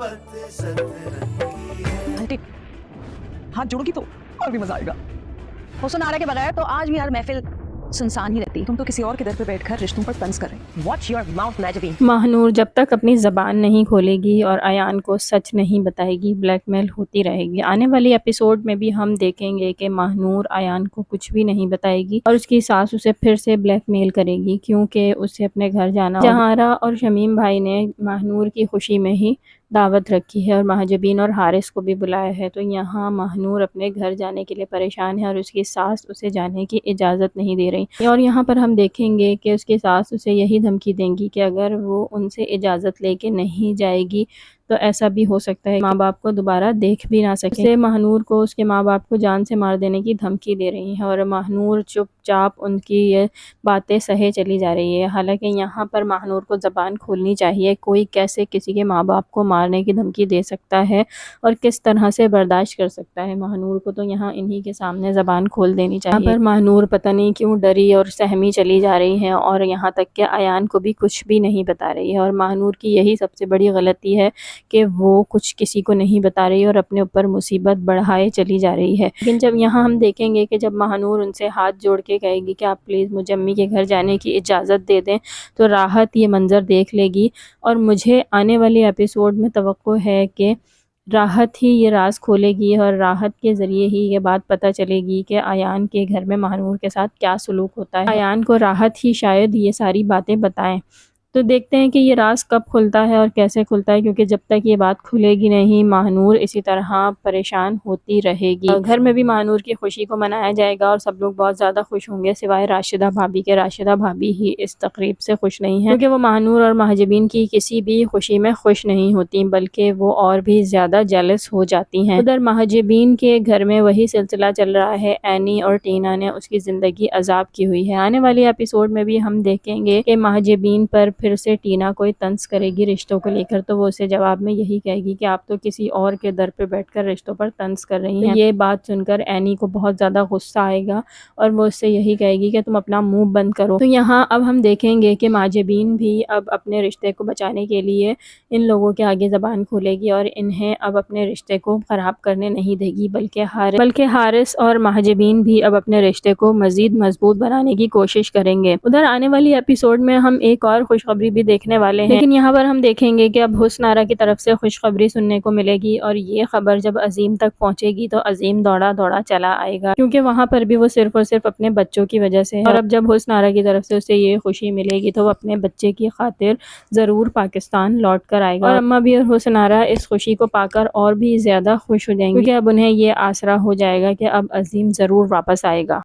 Aunty हाथ जोड़ोगी तो और भी मजा आएगा। हुस्न आरा के बगैर तो आज भी हर महफिल सुनसान ही रहती। तुम तो किसी और के दर पे बैठकर रिश्तों पर तंज कर रहे। Watch your mouth, Mahjabeen. Mahnoor जब तक अपनी ज़बान नहीं खोलेगी और अयान को सच नहीं बताएगी, ब्लैकमेल होती रहेगी। आने वाली एपिसोड में भी हम देखेंगे कि महानूर अयान को कुछ भी नहीं बताएगी और उसकी सास उसे फिर से ब्लैकमेल करेगी, क्योंकि उसे अपने घर जाना होगा। जहारा और शमीम भाई ने महानूर की खुशी में ही दावत रखी है और महजबीन और हारिस को भी बुलाया है, तो यहाँ महानूर अपने घर जाने के लिए परेशान है और उसकी सास उसे जाने की इजाज़त नहीं दे रही। और यहाँ पर हम देखेंगे कि उसकी सास उसे यही धमकी देंगी कि अगर वो उनसे इजाज़त लेके नहीं जाएगी तो ऐसा भी हो सकता है माँ बाप को दोबारा देख भी ना सके। इससे महानूर को उसके माँ बाप को जान से मार देने की धमकी दे रही है और महानूर चुपचाप उनकी ये बातें सहे चली जा रही है। हालांकि यहाँ पर महानूर को ज़बान खोलनी चाहिए, कोई कैसे किसी के माँ बाप को मारने की धमकी दे सकता है और किस तरह से बर्दाश्त कर सकता है। महानूर को तो यहाँ इन्हीं के सामने ज़बान खोल देनी चाहिए। यहाँ पर महानूर पता नहीं क्यों डरी और सहमी चली जा रही है और यहाँ तक कि अयान को भी कुछ भी नहीं बता रही है। और महानूर की यही सबसे बड़ी गलती है कि वो कुछ किसी को नहीं बता रही और अपने ऊपर मुसीबत बढ़ाए चली जा रही है। लेकिन जब यहाँ हम देखेंगे कि जब महानूर उनसे हाथ जोड़ के कहेगी कि आप प्लीज़ मुझे अम्मी के घर जाने की इजाज़त दे दें, तो राहत ये मंज़र देख लेगी और मुझे आने वाली एपिसोड में तवक्को है कि राहत ही ये राज खोलेगी और राहत के ज़रिए ही ये बात पता चलेगी कि अयान के घर में महानूर के साथ क्या सलूक होता है। अयान को राहत ही शायद ये सारी बातें बताएं। तो देखते हैं कि ये राज कब खुलता है और कैसे खुलता है, क्योंकि जब तक ये बात खुलेगी नहीं महानूर इसी तरह परेशान होती रहेगी। घर में भी महानूर की खुशी को मनाया जाएगा और सब लोग बहुत ज़्यादा खुश होंगे सिवाय राशिदा भाभी के। राशिदा भाभी ही इस तकरीब से खुश नहीं है, क्योंकि वो महानूर और महजबीन की किसी भी खुशी में खुश नहीं होती, बल्कि वो और भी ज़्यादा जेलस हो जाती हैं। उधर महजबीन के घर में वही सिलसिला चल रहा है, एनी और टीना ने उसकी ज़िंदगी अजाब की हुई है। आने वाली एपिसोड में भी हम देखेंगे कि महजबीन पर फिर से टीना कोई तंज करेगी रिश्तों को लेकर, तो वो उसे जवाब में यही कहेगी कि आप तो किसी और के दर पे बैठकर रिश्तों पर तंज कर रही हैं। तो ये बात सुनकर एनी को बहुत ज़्यादा गुस्सा आएगा और वो उससे यही कहेगी कि तुम अपना मुंह बंद करो। तो यहाँ अब हम देखेंगे कि महजबीन भी अब अपने रिश्ते को बचाने के लिए इन लोगों के आगे ज़बान खोलेगी और इन्हें अब अपने रिश्ते को ख़राब करने नहीं देगी, बल्कि हारिस और महजबीन भी अब अपने रिश्ते को मज़ीद मजबूत बनाने की कोशिश करेंगे। उधर आने वाली एपिसोड में हम एक और खुशखबरी भी देखने वाले हैं, लेकिन यहाँ पर हम देखेंगे कि अब हुस्न आरा की तरफ से खुशखबरी सुनने को मिलेगी और ये खबर जब अजीम तक पहुँचेगी तो अजीम दौड़ा दौड़ा चला आएगा, क्योंकि वहाँ पर भी वो सिर्फ और सिर्फ अपने बच्चों की वजह से है। और अब जब हुस्न आरा की तरफ से उसे ये खुशी मिलेगी तो वो अपने बच्चे की खातिर ज़रूर पाकिस्तान लौट कर आएगा और अम्मा भी और हुस्न आरा इस खुशी को पाकर और भी ज़्यादा खुश हो जाएंगी, क्योंकि अब उन्हें ये आसरा हो जाएगा कि अब अजीम ज़रूर वापस आएगा।